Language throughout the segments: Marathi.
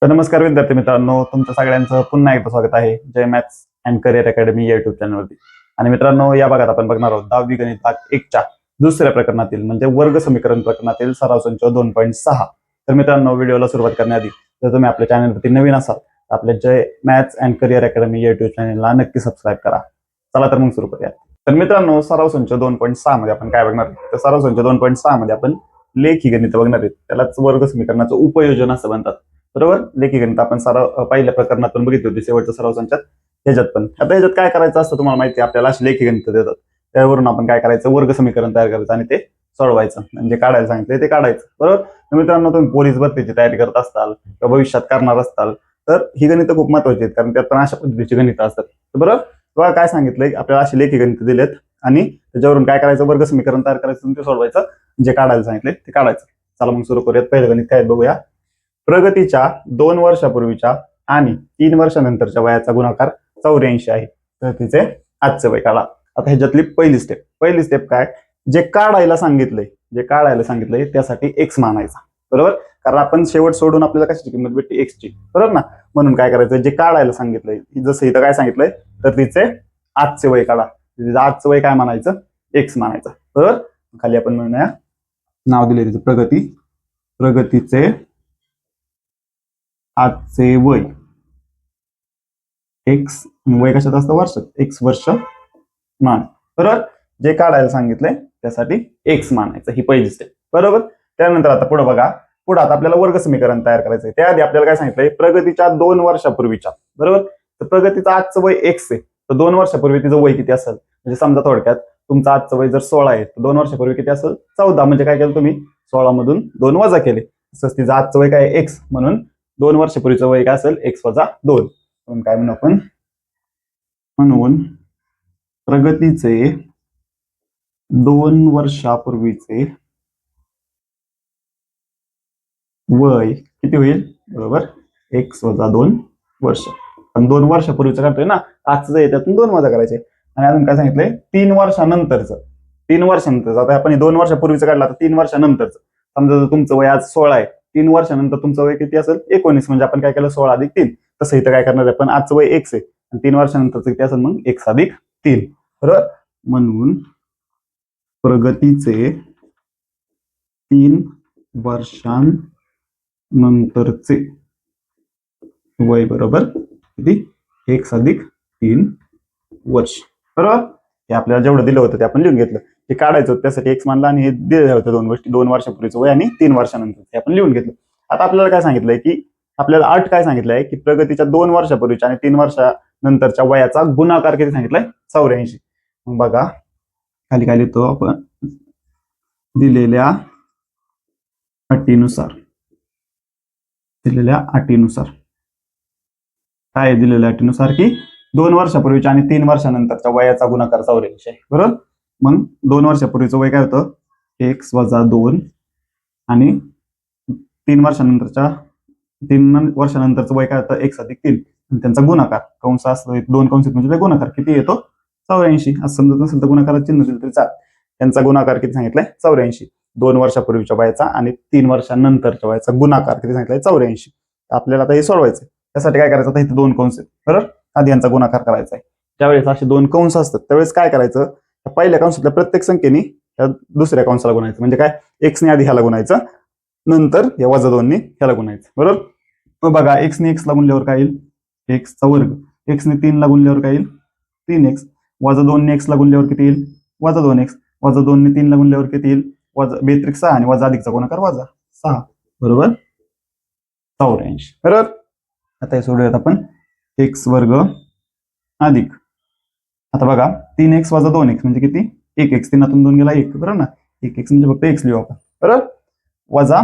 तर नमस्कार विद्यार्थी मित्रांनो, तुमचं सगळ्यांचं पुन्हा एकदा स्वागत आहे जय मॅथ्स अँड करिअर अकॅडमी या युट्यूब चॅनलवरती. आणि मित्रांनो, या भागात आपण बघणार आहोत 10वी गणित भाग 1च्या दुसऱ्या प्रकरणातील म्हणजे वर्ग समीकरण प्रकरणातील सराव संच 2.6. तर मित्रांनो, व्हिडिओला सुरुवात करण्याआधी जर तुम्ही आपल्या चॅनलवरती नवीन असाल तर आपल्या Jai maths and career academy या युट्यूब चॅनलला नक्की सबस्क्राईब करा. चला तर मग सुरू करूया. तर मित्रांनो, सराव संच 2.6 मध्ये आपण काय बघणार आहोत? तर सराव संच 2.6 मध्ये आपण लेखी गणित बघणार आहेत. त्यालाच वर्ग समीकरणाचं उपयोजन असं म्हणतात. बरोबर. लेखी गणित आपण सराव पहिल्या प्रकरणातून बघितली होती, शेवटच्या सराव संचात. ह्याच्यात पण आता ह्याच्यात काय करायचं असतं तुम्हाला माहिती आहे, आपल्याला अशी लेखी गणित देतात, त्यावरून आपण काय करायचं, वर्ग समीकरण तयार करायचं आणि ते सोडवायचं, म्हणजे काढायला सांगितलं ते काढायचं. बरोबर. तर मित्रांनो, तुम्ही पोलीस भरतीची तयारी करत असताल किंवा भविष्यात करणार असताल तर ही गणितं खूप महत्वाची आहेत, कारण त्यात पण अशा पद्धतीची गणितं असतात. बरोबर. तेव्हा काय सांगितलंय, आपल्याला अशी लेखी गणित दिलेत आणि त्याच्यावरून काय करायचं, वर्ग समीकरण तयार करायचं आणि ते सोडवायचं, जे काढायला सांगितलंय ते काढायचं. चला मग सुरू करूयात. पहिलं गणित काय बघूया. प्रगतीच्या 2 वर्षापूर्वीच्या आणि 3 वर्षानंतरच्या वयाचा गुणाकार 84 आहे. तर तिचे आजचे वय काढा. आता ह्याच्यातली पहिली स्टेप काय, जे काढायला सांगितलंय त्यासाठी एक्स मानायचा. बरोबर. कारण आपण शेवट सोडून आपल्याला कशाची किंमत भेटते, एक्सची. बरोबर ना. म्हणून काय करायचं, जे काढायला सांगितलंय, जसं इथं काय सांगितलंय, तर तिचे आजचे वय काढा. तिचं आजचं वय काय मानायचं, एक्स मानायचं. बरोबर. खाली आपण म्हणूया, नाव दिले तिचं प्रगतीचे आजचे वय एक्स, वय कशात असतं, वर्षात, एक्स वर्ष मान. बरोबर. जे काढायला सांगितलंय त्यासाठी एक्स मानायचं, ही पहिली स्टेप. बरोबर. त्यानंतर आता पुढे बघा, पुढे आता आपल्याला वर्ग समीकरण तयार करायचंय. त्याआधी आपल्याला काय सांगितलंय, प्रगतीच्या 2 वर्षापूर्वीच्या. बरोबर. तर प्रगतीचं आजचं वय एक्स आहे, तर 2 वर्षापूर्वी तिचं वय किती असेल, म्हणजे समजा थोडक्यात तुमचं आजचं वय जर 16 आहे, तर 2 वर्षापूर्वी किती असेल, 14. म्हणजे काय केलं तुम्ही, 16 मधून 2 वजा केले. तसंच तिचं आजचं वय काय, एक्स, म्हणून 2 वर्षापूर्वीचं वय काय असेल, एक्स वजा 2. म्हणून काय म्हणू आपण, म्हणून प्रगतीचे 2 वर्षापूर्वीचे वय किती होईल, बरोबर, एक्स वजा 2 वर्ष. पण 2 वर्षापूर्वीचं करतोय ना, आजचं आहे त्यातून 2 वजा करायचे. आणि अजून काय सांगितलंय, 3 वर्षानंतरचं. आता आपण 2 वर्षापूर्वीचं काढलं, तर 3 वर्षानंतरचं. समजा जर तुमचं वय आज 16 आहे, 3 वर्षानंतर तुमचं वय किती असेल, 19. म्हणजे आपण काय केलं, 16 अधिक 3. तसं इथं काय करणार आहे, पण आजचं वय एक्स आहे आणि 3 वर्षानंतरचं किती असेल, मग एक्स अधिक 3. बरोबर. म्हणून प्रगतीचे 3 वर्षांनंतरचे वय बरोबर किती, एक्स अधिक 3 वर्ष. बरोबर. हे आपल्याला जेवढं दिलं होतं ते आपण लिहून घेतलं. हे काढायचं होतं त्यासाठी एक्स मानला, आणि हे दिलं होतं दोन गोष्टी, 2 वर्षापूर्वीचं वय आणि 3 वर्षानंतर, हे आपण लिहून घेतलं. आता आपल्याला काय सांगितलंय, की आपल्याला अट काय सांगितलंय, की प्रगतीच्या 2 वर्षापूर्वीच्या आणि 3 वर्षानंतरच्या वयाचा गुणाकार किती सांगितलाय, 84. मग बघा खाली खाली तो आपण दिलेल्या अटीनुसार काय दिलेल्या अटीनुसार, की 2 वर्षापूर्वीच्या आणि 3 वर्षानंतरच्या वयाचा गुणाकार 84 आहे. बरोबर. मग 2 वर्षापूर्वीचं वय काय होतं, एक्स वजा 2, आणि 3 वर्षानंतरचं वय काय होतं, एक्स अधिक 3. त्यांचा गुणाकार कंस असतो, 2 कंस म्हणजे ते गुणाकार किती येतो, 84. असं समजत नसेल तर गुणाकारात चिन्ह दिलं तरी चालेल. त्यांचा गुणाकार किती सांगितलाय, 84. 2 वर्षापूर्वीच्या वयाचा आणि 3 वर्षानंतरच्या वयाचा गुणाकार किती सांगितलाय, 84. आपल्याला आता हे सोडवायचं. त्यासाठी काय करायचं, आता इथे 2 कंस आहेत. बरोबर. आधी यांचा गुणाकार करायचा आहे. ज्यावेळेस असे 2 कंस असतात त्यावेळेस काय करायचं, पहिल्या कंसातल्या प्रत्येक संख्येने त्या दुसऱ्या कंसाला गुणायचं. म्हणजे काय, एक्सने आधी ह्याला गुणायचं, नंतर या वजा 2ने ह्याला गुणायचं. बरोबर. मग बघा, एक्सने एक्स ला गुणल्यावर काय येईल, एक्सचा वर्ग. एक्सने 3 ला गुणल्यावर काय येईल, 3x. वजा 2ने एक्स ला गुणल्यावर किती येईल, वजा 2x. वजा 2ने 3 ला गुणल्यावर किती येईल, वजा 6, आणि वजा अधिकचा गुणाकार वजा 6. बरोबर, 84. बरोबर. आता हे सोडूयात आपण, एक्स वर्ग अधिक, आता बघा 3x वजा 2x म्हणजे किती, 1x. 3 2 गेला 1. बरोबर ना. 1x म्हणजे फक्त x लिहू आपण. बरोबर. वजा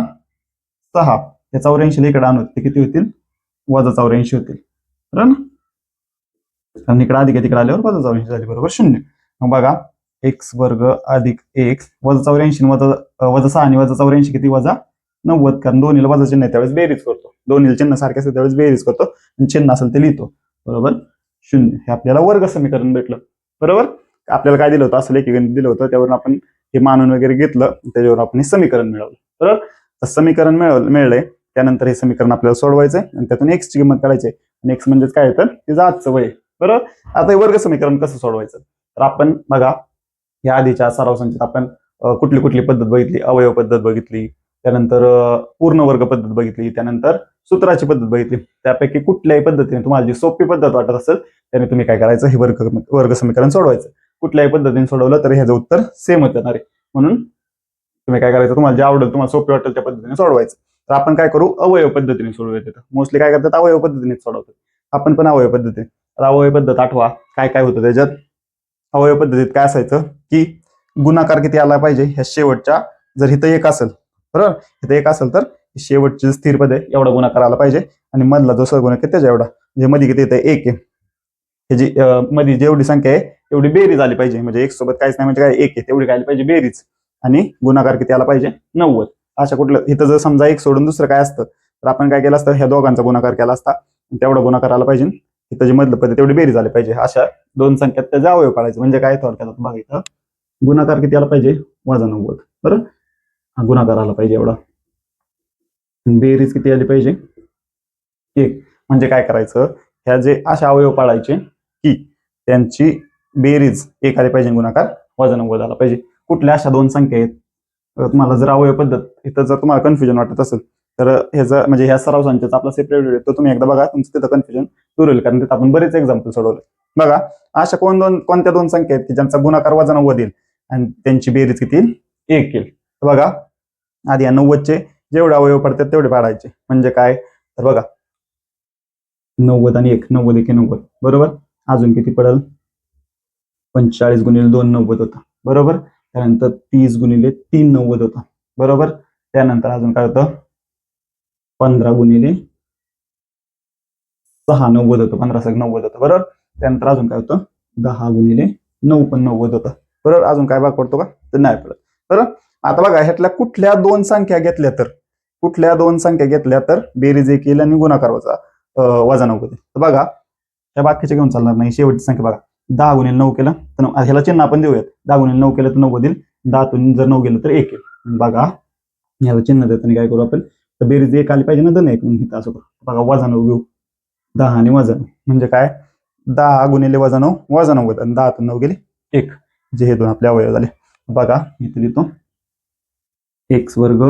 6, या 84 इकडे आणू, ते किती होतील, वजा 84 होतील. बरोबर ना. कारण इकडे अधिक तिकडे आल्यावर वजा 84 झाली, बरोबर 0. मग बघा, एक्स वर्ग अधिक एक्स वजा 84 वजा 6 आणि वजा 84 किती, वजा 90. कारण दोन्हीला वजा चिन्ह आहे त्यावेळेस बेरीज करतो, दोन्हीला चिन्ह सारखे असेल त्यावेळेस बेरीज करतो, आणि चिन्ह असेल ते लिहितो. बरोबर 0. हे आपल्याला वर्ग समीकरण भेटलं. बरोबर. आपल्याला काय दिलं होतं, असं लेखी गणित दिलं होतं, त्यावरून आपण हे मानून वगैरे घेतलं, त्याच्यावर आपण हे समीकरण मिळवलं. बरोबर. समीकरण मिळलंय, त्यानंतर हे समीकरण आपल्याला सोडवायचंय आणि त्यातून एक्सची किंमत काढायची आणि एक्स म्हणजेच काय तर तिचं आजचं वय. बरोबर. आता हे वर्ग समीकरण कसं सोडवायचं तर आपण बघा या आधीच्या सराव संचात आपण कुठली कुठली पद्धत बघितली, अवयव पद्धत बघितली, त्यानंतर पूर्ण वर्ग पद्धत बघितली, त्यानंतर सूत्राची पद्धत बघितली. त्यापैकी कुठल्याही पद्धतीने तुम्हाला जी सोपी पद्धत वाटत असेल त्याने तुम्ही काय करायचं हे वर्ग समीकरण सोडवायचं. कुठल्याही पद्धतीने सोडवलं तर ह्याचं उत्तर सेमच येणार आहे. म्हणून तुम्ही काय करायचं तुम्हाला जे आवडेल तुम्हाला सोपी वाटेल त्या पद्धतीने सोडवायचं. तर आपण काय करू अवयव पद्धतीने सोडवायचं. मोस्टली काय करतात अवयव पद्धतीने सोडवतात. आपण पण अवयव पद्धतीने. तर अवयव पद्धत आठवा काय काय होतं त्याच्यात. अवयव पद्धतीत काय असायचं की गुणाकार किती आला पाहिजे ह्या शेवटच्या जर इथं एक असेल बरोबर इथं एक असेल तर शेवटची स्थिर पद आहे एवढा गुणाकार आला पाहिजे आणि मधला जो सहगुणक आहे त्याच्या एवढा म्हणजे मध्ये किती येतं एक आहे. ह्याची मध्ये जेवढी संख्या आहे तेवढी बेरीज आली पाहिजे म्हणजे एक सोबत काहीच नाही म्हणजे काय एक आहे तेवढी काय आली पाहिजे बेरीज आणि गुणाकार किती आला पाहिजे 90. अशा कुठलं इथं जर समजा एक सोडून दुसरं काय असतं तर आपण काय केलं असतं ह्या दोघांचा गुणाकार केला असता तेवढा गुणाकार आला पाहिजे इथं जे मधलं पद तेवढी बेरीज आली पाहिजे. अशा दोन संख्यात त्याचा अवयव काढायचं म्हणजे काय थोडक्यात बघा इथं गुणाकार किती आला पाहिजे -90. बरं गुणाकार आला पाहिजे एवढा बेरीज किती आली पाहिजे 1. म्हणजे काय करायचं ह्या जे अशा अवयव पाळायचे की त्यांची बेरीज 1 आली पाहिजे गुणाकार -90 आला पाहिजे. कुठल्या अशा दोन संख्या आहेत तुम्हाला जर अवयव पद्धत इथं जर तुम्हाला कन्फ्युजन वाटत असेल तर ह्याचं म्हणजे ह्या सराव संचाचा आपला सेपरेट व्हिडिओ तो तुम्ही एकदा बघा तुमचं तिथं कन्फ्युजन दूर होईल कारण तिथं आपण बरेच एक्झाम्पल सोडवले. बघा अशा कोणत्या दोन संख्या आहेत की ज्यांचा गुणाकार -90 येईल आणि त्यांची बेरीज किती 1 येईल. बघा आधी या 90चे जेवढे अवयव पडतात तेवढे पाडायचे म्हणजे काय तर बघा 90 आणि 1 90 1 90 बरोबर. अजून किती पडेल 45 गुणिले 2 90 होता बरोबर. त्यानंतर 30 गुणिले 3 90 होता बरोबर. त्यानंतर अजून काय होतं 15 गुणिले 6 90 होतं 15 6 90 होतं बरोबर. त्यानंतर अजून काय होतं 10 गुणिले 9 पण 90 होतं बरोबर. अजून काय भाग पडतो का तर नाही पडत बरोबर. आता बघा ह्यातल्या कुठल्या दोन संख्या घेतल्या तर बेरीज 1 येईल आणि गुणाकार वजा 90. तर बघा त्या बाकीच्या घेऊन चालणार नाही. शेवटची संख्या बघा 10 गुणिले 9 केलं तर ह्याला चिन्ह आपण देऊयात 10 गुणिले 9 केलं तर 90 येईल 10तून जर 9 गेलं तर 1 येईल. बघा ह्याला चिन्ह देताना काय करू आपण तर बेरीज 1 आली पाहिजे ना धन 1 म्हणून इथं असं करू. बघा वजा 9 घेऊ 10 आणि वजा 9 म्हणजे काय 10 गुणिले वजा 9 वजा 90 आणि 10तून 9 गेले 1 जे हे दोन आपले अवयव झाले. बघा इथे लिहितो एक्स वर्ग.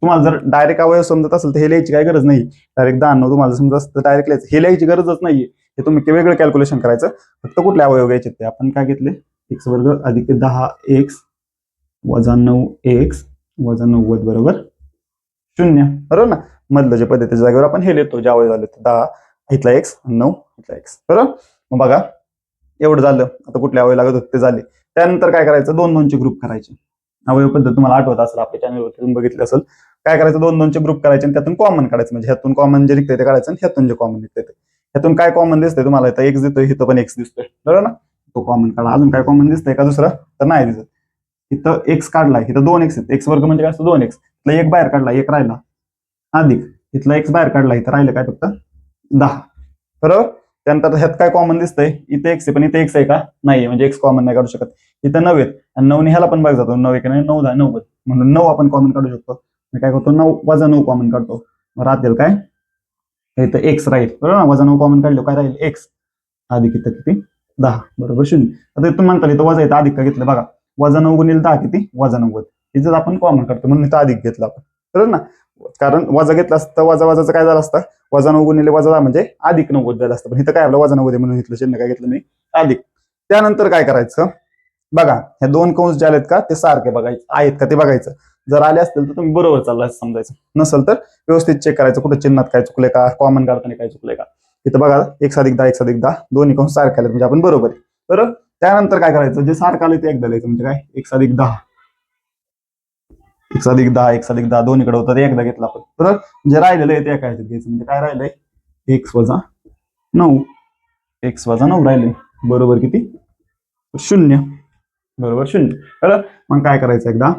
तुम्हाला जर डायरेक्ट अवयव समजत असेल तर हे लिहायची काही गरज नाही. डायरेक्ट 10 तुम्हाला समजत असेल तर डायरेक्ट लिहायचं हे लिहायची गरजच नाहीये. हे तुम्ही वेगळं कॅल्क्युलेशन करायचं फक्त कुठले अवयव घ्यायचे ते आपण काय घेतले एक्स वर्ग अधिक 10 एक्स वजा 9 एक्स वजा 90 बरोबर 0 बरोबर ना. मधलं जे पद्धतीच्या जागेवर आपण हे लिहितो जे अवयव झाले 10 इथला एक्स 9 इथला एक्स बरोबर. मग बघा एवढं झालं. आता कुठले अवयव लागत होते ते झाले. त्यानंतर काय करायचं 2-2चे ग्रुप करायचे. अवयव पद्धत तुम्हाला आठवत असेल आपल्या चॅनलवरती बघितलं असेल. काय करायचं 2-2चे ग्रुप करायचे आणि त्यातून कॉमन काढायचं म्हणजे ह्यातून कॉमन जे निघतंय ते काढायचं आणि ह्यातून जे कॉमन निघतंय ते ह्यातून काय कॉमन दिसतंय तुम्हाला इथं एक्स दिसतोय इथं पण एक्स दिसतोय बरोबर ना. तो कॉमन काढा. अजून काय कॉमन दिसतंय का दुसरं तर नाही दिसत. इथं एक्स काढलाय इथं 2 एक्स एक्स वर्ग म्हणजे काय असतं 2 एक्स इथला एक बाहेर काढला एक राहिला अधिक इथला एक्स बाहेर काढला इथं राहिलं काय फक्त 10 बरोबर. त्यानंतर ह्यात काय कॉमन दिसतंय इथे एक्स आहे पण इथे एक्स आहे का नाही म्हणजे एक्स कॉमन नाही काढू शकत. इथं 9 आहेत आणि 9 ह्याला पण बघ जातो 9 1 9 10 90 म्हणून 9 आपण कॉमन काढू शकतो. काय करतो 9 वजा 9 कॉमन काढतो मग राहतील काय इथं एक्स राहील बरोबर ना. वजा 9 कॉमन काढलो काय राहील एक्स अधिक इथं किती 10 बरोबर 0. आता इथून म्हणता इथं वजा इथं अधिक का घेतलं बघा वजा 9 गुणिले 10 किती वजा 90 इथं आपण कॉमन काढतो म्हणून इथं अधिक घेतला आपण बरोबर ना. कारण वजा घेतला असतं वजा वजाचं काय झालं असतं वजा 9 गुणिले वजा 10 म्हणजे अधिक 90 झालं असतं पण इथं काय आपलं वजा 90 म्हणून इथलं चिन्ह काय घेतलं नाही अधिक. त्यानंतर काय करायचं बघा ह्या दोन कंस जे आलेत का ते सारखे बघायचे आहेत का ते बघायचं. जर आले असतील तर तुम्ही बरोबर चाललाय समजायचं नसेल तर व्यवस्थित चेक करायचं कुठे चिन्हात काय चुकलंय का कॉमन काढताना काय चुकलंय का. इथं बघा 1+10 दोन्ही कंस सारखे आले म्हणजे आपण बरोबर आहे बरोबर. त्यानंतर काय करायचं जे सारखं आले ते एकदा लिहायचं म्हणजे काय 1+10 1+10 दोन्हीकडे होतं ते एकदा घेतलं आपण बरोबर. जे राहिलेलं आहे ते काय घ्यायचं म्हणजे काय राहिलंय एक्स वजा 9 राहिले बरोबर किती 0 बरोबर 0 बरोबर. मग काय करायचं एकदा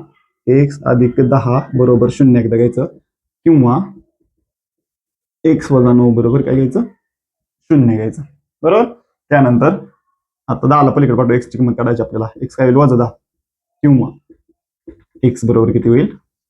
x+10 बरोबर 0 एकदा घ्यायचं किंवा x वजा 9 बरोबर काय घ्यायचं 0 घ्यायचं बरोबर. त्यानंतर आता 10ला पलीकडे पाठवू x ची किंमत काढायची आपल्याला x काय होईल वजा 10 किंवा x बरोबर किती होईल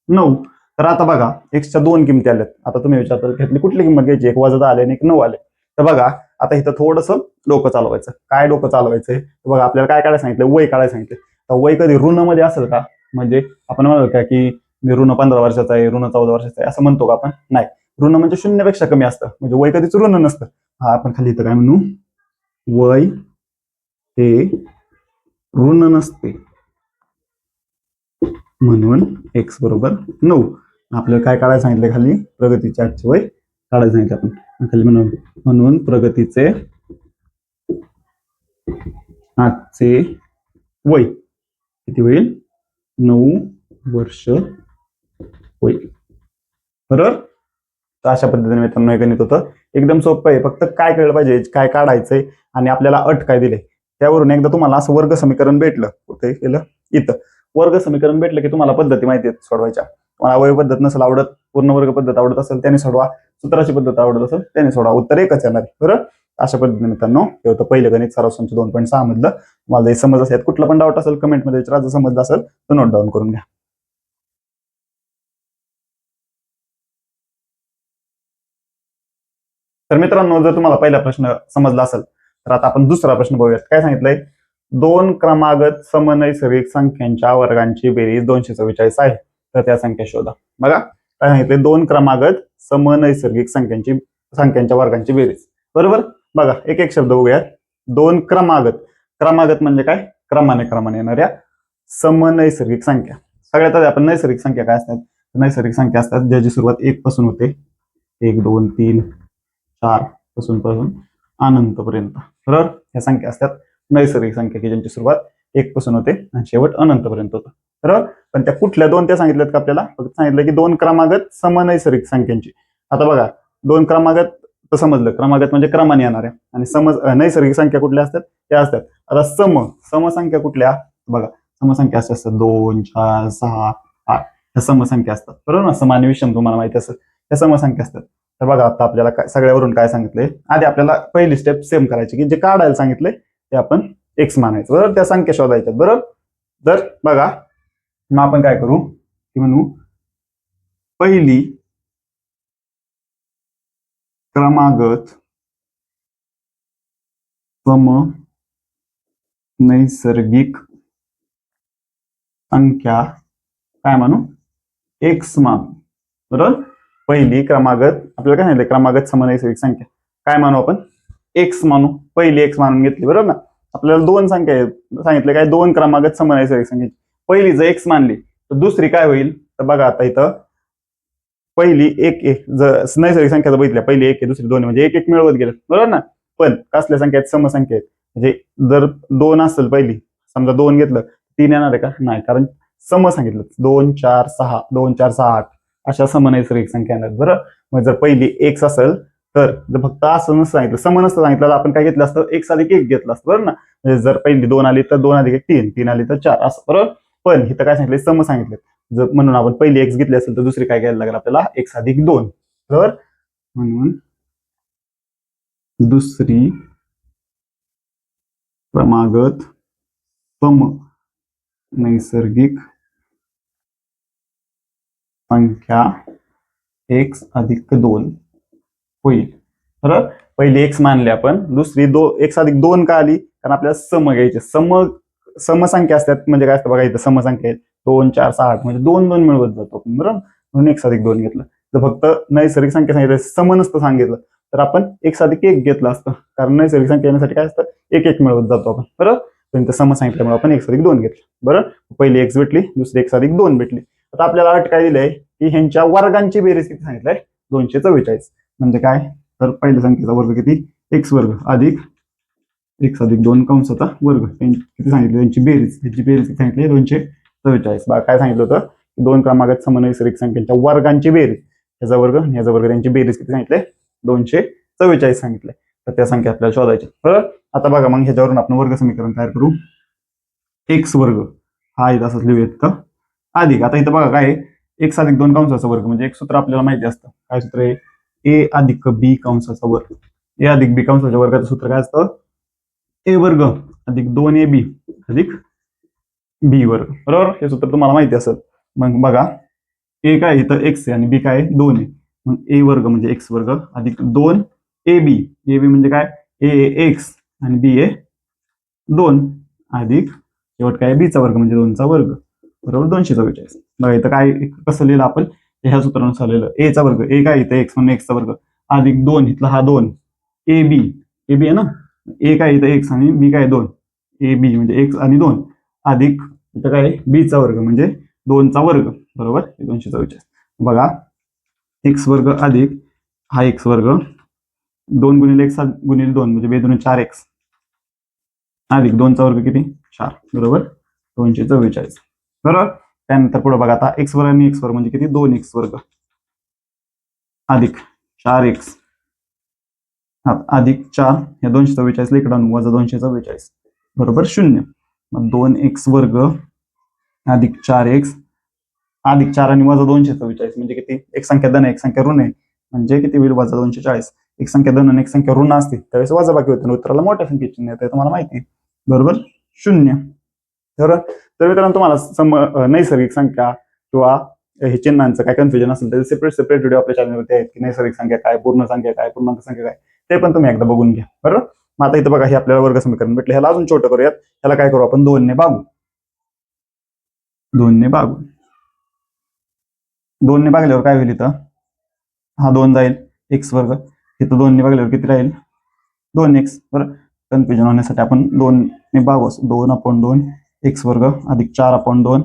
9 तर आता बघा एक्सच्या दोन किमती आल्यात. आता तुम्ही विचारता घेतली कुठली किंमत घ्यायची, एक वजा 10 आले आणि एक 9 आले. तर बघा आता इथं थोडंसं डोकं चालवायचं. काय डोकं चालवायचंय बघा, आपल्याला काय काढायला सांगितलं, वय काढायला सांगितलं. तर वय कधी ऋणमध्ये असेल का, म्हणजे आपण म्हणतो का की मी ऋण 15 वर्षाचा आहे, ऋण 14 वर्षाचा आहे, असं म्हणतो का आपण? नाही. ऋण म्हणजे शून्यापेक्षा कमी असतं, म्हणजे वय कधीच ऋण नसतं. हा आपण खाली इथं काय म्हणू, वय हे ऋण नसते म्हणून एक्स बरोबर 9. आपल्याला काय काढायला सांगितलं, खाली प्रगतीचे आजचे वय काढायला सांगितलं आपण खाली, म्हणून प्रगतीचे आजचे वय किती होईल, 9 वर्ष होईल. बरोबर. तर अशा पद्धतीने मित्रांनो हे गणित होतं. एकदम सोपं आहे, फक्त काय कळलं पाहिजे, काय काढायचंय आणि आपल्याला अट काय दिले त्यावरून एकदा तुम्हाला असं वर्ग समीकरण भेटलं, कुठे केलं, इथं वर्ग समीकरण भेटलं की तुम्हाला पद्धती माहिती आहेत सोडवायच्या. तुम्हाला अवयव पद्धत नसेल आवडत, पूर्ण वर्ग पद्धत आवडत असेल त्याने सोडवा, सूत्राची पद्धत आवडत असेल त्याने सोडवा, उत्तर एकच येणार आहे. बरोबर. अशा पद्धतीने मित्रांनो हे होतं पहिलं गणित सरासरीचं 2.6 मधलं. मला समज असेल, कुठला पण डाऊट असेल कमेंटमध्ये विचारा, जर समजलं असेल तर नोट डाऊन करून घ्या. तर मित्रांनो जर तुम्हाला पहिला प्रश्न समजला असेल तर आता आपण दुसरा प्रश्न बघूयात. काय सांगितलंय, दोन क्रमागत समनैसर्गिक संख्यांच्या वर्गांची बेरीज 244 आहे, तर त्या संख्या शोधा. बघा काय सांगितलंय, दोन क्रमागत समनैसर्गिक संख्यांच्या वर्गांची बेरीज. बरोबर. बघा एक एक शब्द बघूयात. दोन क्रमागत, क्रमागत म्हणजे काय, क्रमाने येणाऱ्या समनैसर्गिक संख्या. सगळ्यात आधी आपण नैसर्गिक संख्या काय असतात, नैसर्गिक संख्या असतात ज्याची सुरुवात 1 पासून होते, 1 2 3 4 पासून अनंतपर्यंत. बरोबर. ह्या संख्या असतात नैसर्गिक संख्या की ज्यांची सुरुवात 1 पासून होते आणि शेवट अनंतपर्यंत होतं. बरोबर. पण त्या कुठल्या दोन त्या सांगितल्यात का आपल्याला, फक्त सांगितलं की दोन क्रमागत समनैसर्गिक संख्यांची. आता बघा दोन क्रमागत तर समजलं, क्रमागत म्हणजे क्रमाने येणाऱ्या, आणि नैसर्गिक संख्या कुठल्या असतात, त्या असतात. आता समसंख्या कुठल्या, बघा समसंख्या अशा असतात 2 4 6 8, ह्या समसंख्या असतात. बरोबर ना, सम आणि विषम तुम्हाला माहिती असेल, ह्या समसंख्या असतात. तर बघा आता आपल्याला काय सगळ्यावरून काय सांगितलंय, आधी आपल्याला पहिली स्टेप सेम करायची की जे काढायला सांगितलंय ते आपण एक्स मानायचं. बरोबर. त्या संख्या शोधायच्या. बरोबर. तर बघा मग आपण काय करू की म्हणू, पहिली क्रमागत सम नैसर्गिक संख्या काय मानू, एक्स मानू. बरोबर. पहिली क्रमागत आपल्याला काय सांगितलं, क्रमागत समनैसर्गिक संख्या काय मानू आपण, एक्स मानू. पहिली एक्स मानून घेतली. बरोबर ना. आपल्याला दोन संख्या सांगितले, काय दोन क्रमागत समनैसर्गिक संख्या. पहिली जर एक्स मानली तर दुसरी काय होईल, तर बघा आता इथं पहिली एक जर नैसर्गिक संख्या बघितल्या, पहिली एक आहे दुसरी दोन, म्हणजे एक एक मिळवत गेलं. बरोबर ना. पण कसल्या संख्या आहेत, समसंख्या आहेत. म्हणजे जर 2 असेल पहिली, समजा 2 घेतलं, 3 येणार आहे का, नाही, कारण सम सांगितलं. 2 4 6 2 4 6 8 अशा समनैसर्गिक संख्या येणार. बरं. मग जर पहिली एक्स असेल तर जर फक्त असं नसतं सांगितलं, सम नसतं सांगितलं, आपण काय घेतलं असतं, एक्स अधिक एक घेतलं असतं. बरोबर ना. म्हणजे जर पहिली 2 आली तर 2 अधिक 1 3, 3 आली तर 4 असं. बरोबर. पण इथं काय सांगितलं, सम सांगितलं. जर म्हणून आपण पहिली एक्स घेतली असेल तर दुसरी काय घ्यायला लागेल आपल्याला, एक्स अधिक 2. बरोबर. म्हणून दुसरी क्रमागत सम नैसर्गिक संख्या एक्स अधिक 2 होईल. बरोबर. पहिली एक्स मानली आपण, दुसरी एक्स अधिक 2 का आली, कारण आपल्याला सम घ्यायचे. समसंख्या असतात म्हणजे काय असतं बघा, इथं समसंख्या आहेत 2 4 6 8, म्हणजे 2 2 मिळवत जातो आपण. बरोबर. म्हणून एक्स अधिक 2 घेतलं. जर फक्त नैसर्गिक संख्या सांगितलं, सम नसतं सांगितलं, तर आपण एक्स अधिक 1 घेतलं असतं, कारण नैसर्गिक संख्या येण्यासाठी काय असतं, एक एक मिळवत जातो आपण. बरोबर. पण सम सांगितल्यामुळे आपण एक्स अधिक 2 घेतलं. बरोबर. पहिली एक्स भेटली, दुसरी एक्स अधिक 2 भेटली. आता आपल्याला अट काय दिलंय की ह्यांच्या वर्गांची बेरीज किती सांगितलंय, 244. म्हणजे काय, तर पहिल्या संख्येचा वर्ग किती, एक्स वर्ग अधिक एक्स अधिक 2 कंसाचा वर्ग, किती सांगितलं, त्यांची बेरीज किती सांगितली, 244. बघा काय सांगितलं होतं, दोन क्रमागत समनैसर्गिक संख्यांच्या वर्गांची बेरीज, ह्याचा वर्ग आणि ह्याचा वर्ग, त्यांची बेरीज किती सांगितले, 244 सांगितले. तर त्या संख्या आपल्याला शोधायच्या. बरोबर. आता बघा मग ह्याच्यावरून आपण वर्ग समीकरण तयार करू. एक्स वर्ग हा इथं असंच लिहूयात का, अधिक, आता इथं बघा काय, एक्स अधिक 2 कंसाचा वर्ग, म्हणजे एक सूत्र आपल्याला माहिती असतं. काय सूत्र आहे, ए अधिक बी कंसाचा वर्ग. ए अधिक बी कंसाच्या वर्गाचं सूत्र काय असतं, ए वर्ग अधिक 2ab अधिक बी वर्ग. बरोबर. हे सूत्र तुम्हाला माहिती असेल. मग बघा ए काय इथं एक्स आहे आणि बी काय 2 आहे. मग ए वर्ग म्हणजे एक्स वर्ग अधिक 2 ए बी. ए बी म्हणजे काय ए एक्स आणि बी आहे 2 अधिक शेवट काय बीचा वर्ग म्हणजे 2चा वर्ग बरोबर 244. बघा इथं काय कसं लिहिलं आपण ह्या सूत्रानुसार लिहिलं. ए चा वर्ग ए काय इथं एक्स म्हणून एक्सचा वर्ग अधिक 2 इथला हा 2 ए बी आहे ना. ए काय इथं एक्स आणि बी काय 2 ए बी म्हणजे एक्स आणि 2 अधिक इथं काय बीचा वर्ग म्हणजे 2चा वर्ग बरोबर 244. बघा एक्स वर्ग अधिक हा एक्स वर्ग 2 गुणिले एक्स गुणिले 2 म्हणजे 2 4 एक्स अधिक 2चा वर्ग किती 4 बरोबर 244 बरोबर. त्यानंतर पुढे बघा आता एक्स वर्ग आणि एक्स वर्ग म्हणजे किती 2 एक्स वर्ग अधिक 4 एक्स अधिक 4 या 244 ला इकडे वजा 244 बरोबर 0. मग 2 एक्स वर्ग अधिक 4 एक्स अधिक 4 आणि वजा 244 म्हणजे किती एक संख्या धन एक संख्या ऋण आहे म्हणजे किती होईल वजा 240. एक संख्या धन आणि एक संख्या ऋण असते त्यावेळेस वजा बाकी होते उत्तराला मोठ्या संख्येचे चिन्ह येते तुम्हाला माहिती बरोबर 0. तर मित्रांनो तुम्हाला नैसर्गिक संख्या किंवा हे चिन्हांचं काय कन्फ्युजन असेल तर सेपरेट व्हिडिओ आपल्या चॅनलवरती आहेत की नैसर्गिक संख्या काय पूर्ण संख्या काय पूर्णांक संख्या काय ते पण तुम्ही एकदा बघून घ्या बरोबर. मग आता इथं बघा हे आपल्याला वर्ग समीकरण भेटले ह्याला अजून छोटं करूयात. ह्याला काय करू आपण 2 ने भागू 2 ने भागू 2 ने भागल्यावर काय होईल इथं हा 2 जाईल एक्स वर्ग इथं 2 ने भागल्यावर किती राहील 2 एक्स बरं. कन्फ्युजन होण्यासाठी आपण 2 ने भागू 2/2 एक्स वर्ग अधिक 4/2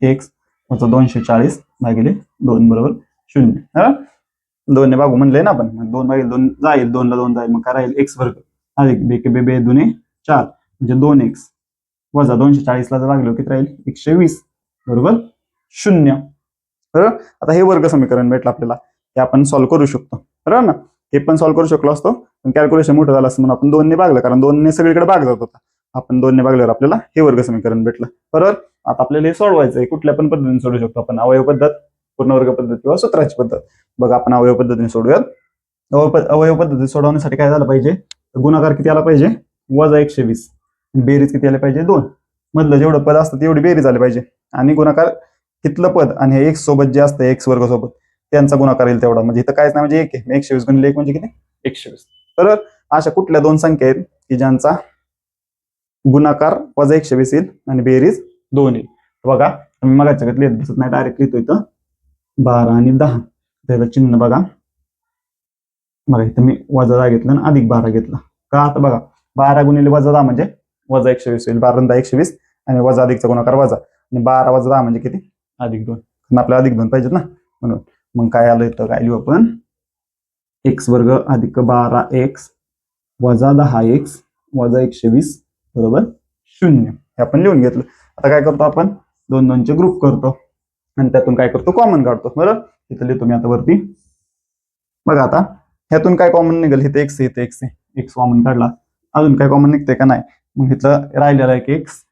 एक्स वजा 240 भागिले 2 बरोबर 0. 2 ने भागू म्हणले ना आपण 2 भागिले 2 जाईल 2 ला 2 जाईल मग काय राहील एक्स वर्ग अधिक बे बे बे 2 4 म्हणजे 2 एक्स वजा 240 ला जर भागलो किती राहील 120 बरोबर 0. बरोबर. आता हे वर्ग समीकरण भेटलं आपल्याला हे आपण सॉल्व्ह करू शकतो बरोबर ना. हे पण सॉल्व्ह करू शकलो असतो पण कॅल्क्युलेशन मोठं झालं असतं म्हणून आपण 2 ने भागलं कारण 2 ने सगळीकडे भाग जात होता. आपण 2 ने भागल्यावर आपल्याला हे वर्ग समीकरण भेटलं बरोबर. आता आपल्याला हे सोडवायचं आहे कुठल्या पण पद्धतीने सोडू शकतो आपण अवयव पद्धत पूर्णवर्ग पद्धत किंवा सूत्राची पद्धत. बघा आपण अवयव पद्धतीने सोडूयात. अवयव पद्धती सोडवण्यासाठी काय झालं पाहिजे गुणाकार किती आला पाहिजे वजा 120 बेरीज किती आली पाहिजे 2 मधलं जेवढं पद असतं तेवढी बेरीज आली पाहिजे आणि गुणाकार कितलं पद आणि हे एक्स सोबत जे असतं एक्स वर्ग सोबत त्यांचा गुणाकार येईल तेवढा म्हणजे इथं कायच नाही म्हणजे 1 आहे 120 गुणिले 1 म्हणजे किती 120. तर अशा कुठल्या दोन संख्या आहेत की ज्यांचा गुणाकार वजा 120 येईल आणि बेरीज 2 येईल. बघा मी मगाच्या लिहित बसत नाही डायरेक्ट लिहितो इथं 12 आणि 10 त्याचं चिन्ह बघा इथं मी वजा 10 घेतलं आणि अधिक 12 घेतलं का आता बघा 12 गुणिले वजा 10 म्हणजे वजा 120 होईल 12 10 120 आणि वजा अधिकचा गुणाकार वजा आणि 12 वजा 10 म्हणजे किती अधिक 2 कारण आपल्याला अधिक 2 पाहिजेत ना म्हणून. मग काय आलं इथं काय लिहू आपण एक्स वर्ग अधिक 12 एक्स वजा 10 एक्स वजा 120 बरोबर 0 हे आपण लिहून घेतलं. आता काय करतो आपण 2 2 चे ग्रुप करतो आणि त्यातून काय करतो कॉमन काढतो बरोबर. इथं लिहितो मी आता वरती बघा आता ह्यातून काय कॉमन निघेल इथे एक्स इथे एक्स एक्स कॉमन काढला अजून काय कॉमन निघते का नाही मग इथलं राहिलेला आहे की एक्स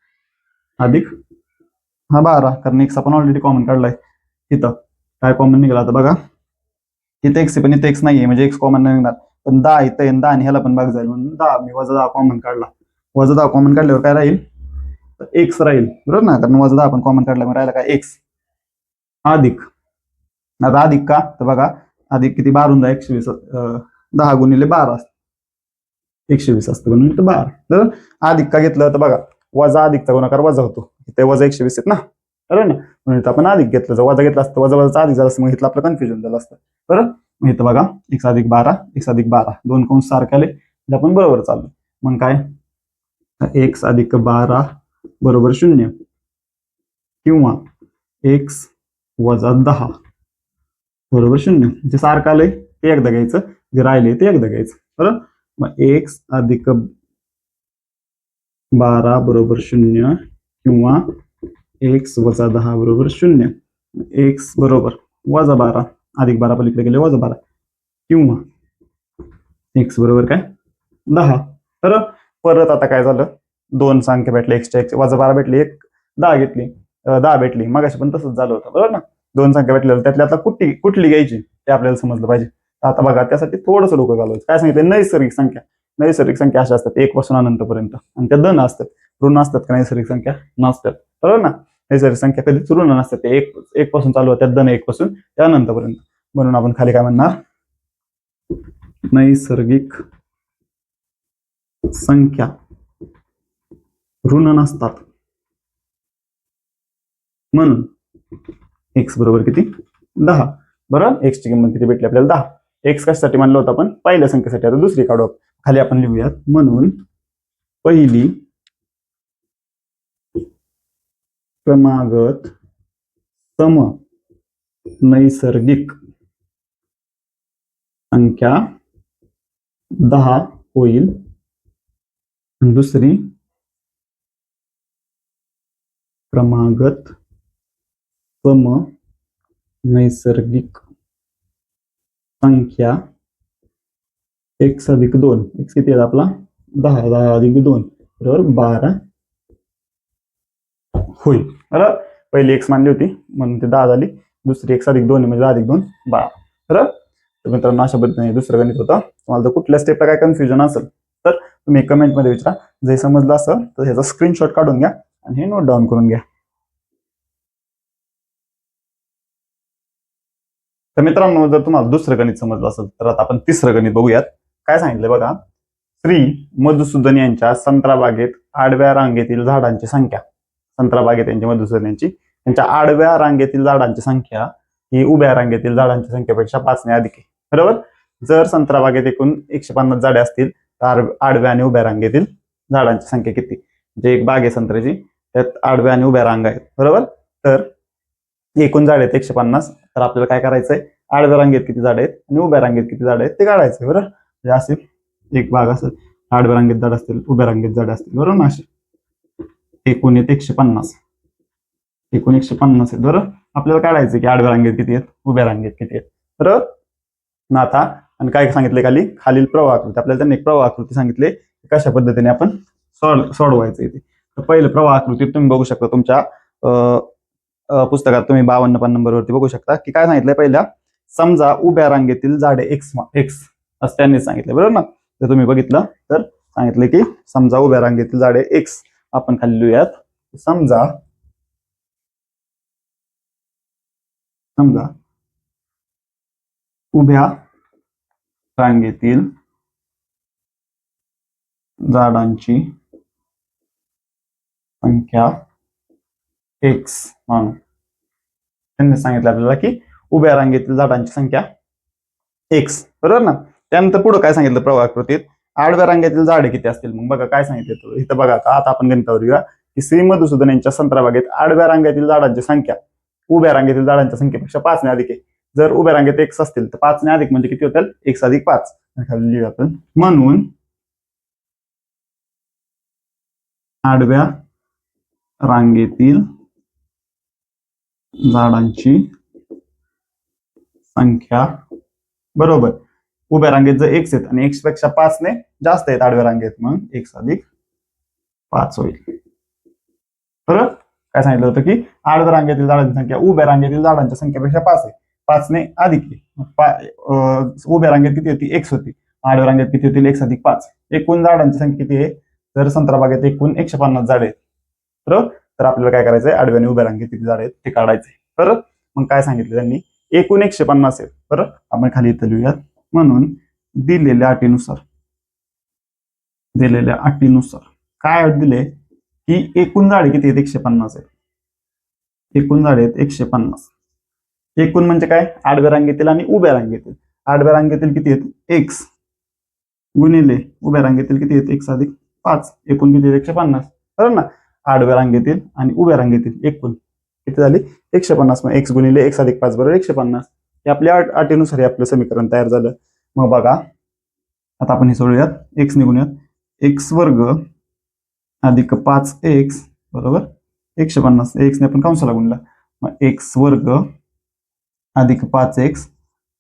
अधिक हा 12 कारण एक्स आपण ऑलरेडी कॉमन काढलाय. इथं काय कॉमन निघाला आता बघा इथे एक्स पण इथे एक्स नाहीये म्हणजे एक्स कॉमन नाही निघणार पण 10 इथं 10 आणि ह्याला पण भाग जाईल म्हणून 10 मी वजा 10 कॉमन काढला वजा 10 कॉमन काढल्यावर काय राहील एक्स राहील बरोबर ना कारण वजा 10 आपण कॉमन काढला मग राहिला काय एक्स अधिक आता अधिक का तर बघा अधिक किती 12 120 10 गुणिले 12 120 असतं म्हणून इथं 12 तर अधिक का घेतलं तर बघा वजा अधिकचा गुणाकार वजा होतो इथे वजा 120 आहेत ना बरोबर ना म्हणून इथं आपण अधिक घेतलं जर वजा घेतला असतं वजा वजा अधिक झालं असतं मग इथलं आपलं कन्फ्युजन झालं असतं बरोबर. मग इथं बघा x अधिक 12 x अधिक 12 दोन कंस सारखे आले आपण बरोबर चाललो मग काय x अधिक 12 बरोबर 0 किंवा x वजा 10 बरोबर 0 जे सारखं आलंय ते एकदा घ्यायचं जे राहिले ते एकदा घ्यायचं बरोबर. मग x अधिक 12 बरोबर 0 किंवा x वजा 10 बरोबर 0 x बरोबर वजा 12 अधिक 12 पलीकडे गेले वजा 12 किंवा x बरोबर काय 10. तर परत आता काय झालं दोन संख्या भेटले एक्सच्या एक्स वजा 12 भेटली एक 10 घेतली 10 भेटली मगाशी पण तसंच झालं होतं बरोबर ना. दोन संख्या भेटल्या त्यातल्या आता कुठली घ्यायची ते आपल्याला समजलं पाहिजे. आता बघा त्यासाठी थोडंसं डोकं घालवायचं काय सांगितलं नैसर्गिक संख्या अशा असतात 1 पासून अनंतपर्यंत आणि त्या धन असतात ऋण असतात का नैसर्गिक संख्या नसतात बरोबर ना. नैसर्गिक संख्या कधीच ऋण नसतात, ते एक पासून चालू होतात, धन 1 पासून त्या अनंतपर्यंत. म्हणून आपण खाली काय म्हणणार, नैसर्गिक संख्या ऋण नसतात. म्हणून एक्स बरोबर किती, 10. बरोबर, एक्स ची किंमत किती भेटली आपल्याला, 10. एक्स कशासाठी मानलं होतं आपण, पहिल्या संख्येसाठी. आता दुसरी काढू. खाली आपण लिहूयात, म्हणून पहिली क्रमागत सम नैसर्गिक संख्या 10 होईल, दुसरी क्रमागत सम नैसर्गिक संख्या x अधिक 2. x किती आहे आपला, 10. 10 अधिक 2 बरोबर 12 होईल. बरोबर, पहिली x मानली होती म्हणून ते 10 झाली, दुसरी x अधिक 2 म्हणजे 10 अधिक 2 12. बरोबर. तर मित्रांनो, अशा पद्धतीने दुसरं गणित होतं. तुम्हाला जर कुठल्या स्टेपला काय कन्फ्युजन असेल तर तुम्ही कमेंटमध्ये विचारा. जे समजलं असेल तर ह्याचा स्क्रीनशॉट काढून घ्या आणि हे नोट डाऊन करून घ्या. तर मित्रांनो, जर तुम्हाला दुसरं गणित समजलं असेल तर आता आपण तिसरं गणित बघूयात. काय सांगितलं बघा, श्री मधुसूदन यांच्या संत्रा बागेत आडव्या रांगेतील झाडांची संख्या, संत्रा बागेत यांची मधुसूदन यांची, त्यांच्या आडव्या रांगेतील झाडांची संख्या ही उभ्या रांगेतील झाडांच्या संख्येपेक्षा 5 ने अधिक आहे. बरोबर. जर संत्रा बागेत एकूण 150 झाडे असतील तर आडव्या आणि उभ्या रांगेतील झाडांची संख्या किती, जे एक बाग आहे संत्र्याची, त्यात आडव्या आणि उभ्या रांगा आहेत. बरोबर. तर एकूण झाड आहेत 150, तर आपल्याला काय करायचंय, आडव्या रांगेत किती झाड आहेत आणि उभ्या रांगेत किती झाड आहेत ते काढायचंय. बरोबर. म्हणजे असे एक बाग असेल, आडव्या रांगेत झाड असतील, उभ्या रांगेत झाड असतील. बरोबर ना, असे एकूण आहेत 150, एकूण 150 आहेत. बरोबर. आपल्याला काढायचं की आडव्या रांगेत किती आहेत, उभ्या रांगेत किती आहेत. बरोबर ना. आता आणि काय सांगितले, खालील प्रवाह आकृती, आपल्याला त्यांनी एक प्रवाह आकृती सांगितले, कशा पद्धतीने आपण सोडवायचं इथे. तर पहिले प्रवाह आकृती तुम्ही बघू शकता तुमच्या पुस्तकात, तुम्ही 52 पान नंबरवरती बघू शकता की काय सांगितलंय. पहिल्या, समजा उभ्या रांगेतील झाडे एक्स असं त्यांनी सांगितलं. बरोबर ना. जर तुम्ही बघितलं तर सांगितलं की समजा उभ्या रांगेतील झाडे एक्स. आपण खाली लिहूयात, समजा उभ्या रांगेतील झाडांची संख्या एक्स म्हणून त्यांनी सांगितलं आपल्याला की उभ्या रांगेतील झाडांची संख्या एक्स. बरोबर ना. त्यानंतर पुढे काय सांगितलं प्रवाह आकृतीत, आडव्या रांगेतील झाडे किती असतील. मग बघा काय सांगितलं इथं, बघा का आता आपण गणितावर येऊया की श्री मधुसूदन यांच्या संत्रा बागेत आडव्या रांगेतील झाडांची संख्या उभ्या रांगेतील झाडांच्या संख्येपेक्षा 5 ने अधिक आहे. जर उभ्या रांगेत एक्स असतील तर 5 ने अधिक म्हणजे किती होतील, एक्स अधिक 5. खाली लिहूया आपण, म्हणून आडव्या रांगेतील झाडांची संख्या बरोबर उभ्या रांगेत जर एक्स आहेत आणि एक्स पेक्षा 5 ने जास्त आहेत आडव्या रांगेत, मग एक्स अधिक 5 होईल. बरोबर. काय सांगितलं होतं की आडव्या रांगेतील झाडांची संख्या उभ्या रांगेतील झाडांच्या संख्येपेक्षा 5 आहे, 5 ने अधिक आहे. उभ्या रांगेत किती होती, एक्स होती, आडव्या रांगेत किती होतील, एक्स अधिक 5. एकूण झाडांची संख्या किती आहे, तर संत्रा बागेत एकूण 150 झाडे आहेत. बरोबर. तर आपल्याला काय करायचंय, आडव्या आणि उभ्या रांगेत किती झाडे आहेत ते काढायचंय. बरोबर. मग काय सांगितलं त्यांनी, एकूण 150 आहेत. बरोबर. आपण खाली इथं लिहूयात, म्हणून दिलेल्या अटीनुसार काय अट दिले की एकूण झाडे किती आहेत, 150 आहेत. एकूण झाडे आहेत 150. एकूण म्हणजे काय, आडव्या रांगेतील आणि उभ्या रांगेतील. आडव्या रांगेतील किती आहेत, एक्स गुणिले उभ्या रांगेतील किती आहेत, एक्स अधिक 5. एकूण किती आहेत, 150. बरोबर ना. आडव्या रांगेतील आणि उभ्या रांगेतील एकूण किती झाली, 150. मग एक्स गुणिले एक्स अधिक 5 बरोबर 150. हे आपल्या अटीनुसार हे आपलं समीकरण तयार झालं. मग बघा आता आपण हे सोडूयात, एक्स निघूनयात, एक्स वर्ग अधिक 5x बरोबर 150. एक्स ने आपण कंसाला गुणला, मग एक्स वर्ग अधिक 5x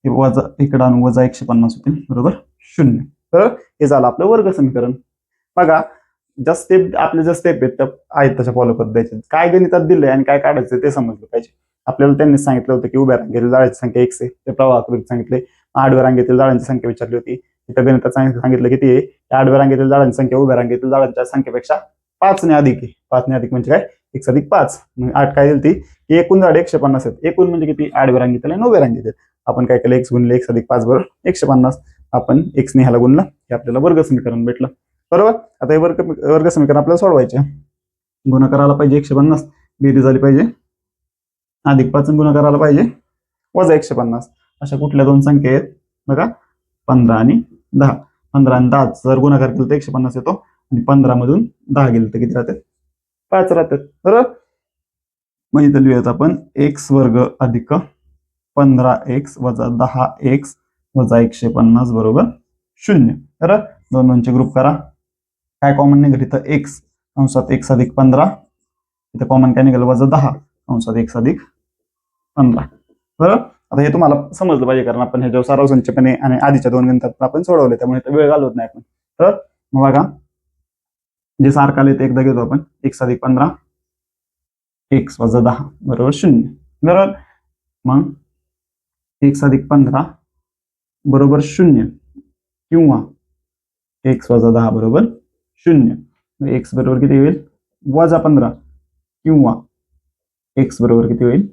वजा इकडे आणून वजा 150 होतील बरोबर 0. तर हे झालं आपलं वर्ग समीकरण. बघा ज्या स्टेप आपले ज्या स्टेप आहेत तशा फॉलो करत द्यायचे. काय गणितात दिलंय आणि काय काढायचं ते समजलं पाहिजे आपल्याला. त्यांनी सांगितलं होतं की उभ्या रांगेतील झाडांची संख्या एक्स आहे, ते प्रवाह आकृतीत सांगितले. आडव्या रांगेतील झाडांची संख्या विचारली होती, इथं गणितात सांगितलं किती आहे, आडव्या रांगेतील झाडांची संख्या उभ्या रांगेतील झाडांच्या संख्येपेक्षा 5 ने अधिक आहे. 5 ने अधिक म्हणजे काय, 1+5. मग 8 काय दिली की एकूण झाडे 150 आहेत. एकूण म्हणजे किती? आडव्या रांगेतील आणि उभ्या रांगेतील. आपण काय केलं? x गुणिले 1+5 बरोबर 150. आपण x ने ह्याला गुणलं हे आपल्याला वर्ग समीकरण भेटलं. बरोबर. आता हे वर्ग समीकरण आपल्याला सोडवायचे. गुणाकार आला पाहिजे 150, बेरीज झाली पाहिजे अधिक 5 गुणाकार आला पाहिजे वजा 150. अशा कुठल्या दोन संख्या आहेत बघा? 15 आणि 10. 15 आणि 10 जर गुणाकार केला तर 150 येतो आणि 15 मधून 10 गेलं तर किती राहतात? 5 राहतात. बरोबर. मग इथं लिहूयात आपण x वर्ग अधिक 15x वजा 10x वजा 150 बरोबर 0. बरोबर. दोन दोनचे ग्रुप करा. काय कॉमन निघाल इथं? x कंसात x अधिक 15. इथं कॉमन काय निघालं? वजा 10 कंसात x अधिक 15. बरोबर. आता हे तुम्हाला समजलं पाहिजे कारण आपण हे जो सराव संचपणे आणि आधीच्या दोन गणितात आपण सोडवले त्यामुळे वेळ घालवत नाही आपण. तर मग बघा जे सारखं आले ते एकदा घेतो आपण. x अधिक 15 x वजा 10 बरोबर 0. बरोबर. मग x अधिक 15 बरोबर 0 किंवा x वजा 10 बरोबर 0. x बरोबर किती होईल? वजा 15 किंवा x बरोबर किती होईल?